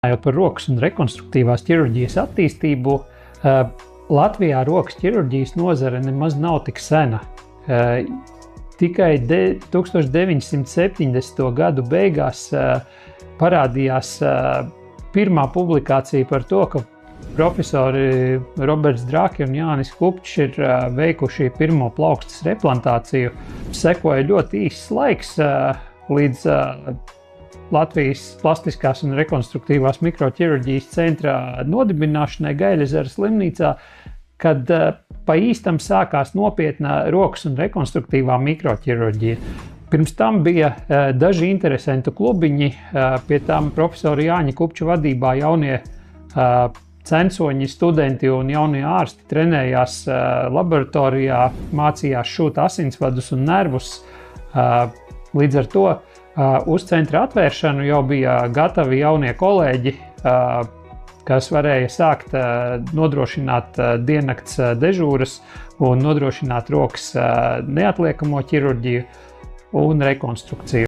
Runājot par rokas un rekonstruktīvās ķirurģijas attīstību, Latvijā rokas ķirurģijas nozare nemaz nav tik sena. Tikai 1970. gadu beigās parādījās pirmā publikācija par to, ka profesori Roberts Drake un Jānis Kupčs ir veikuši pirmo plaukstas replantāciju. Sekoja ļoti īss laiks līdz Latvijas plastiskās un rekonstruktīvās mikroķirurģijas centra nodibināšanai Gaiļezeres slimnīcā, kad pa īstam sākās nopietna rokas un rekonstruktīvā mikroķirurģija. Pirms tam bija daži interesantu klubiņi, pie tām profesori Jāņa Kupča vadībā jaunie censoņi, studenti un jaunie ārsti trenējās laboratorijā, mācījās šūt asinsvadus un nervus. Līdz ar to uz centra atvēršanu jau bija gatavi jaunie kolēģi, kas varēja sākt nodrošināt diennakts dežūras un nodrošināt rokas neatliekamo ķirurģiju un rekonstrukciju.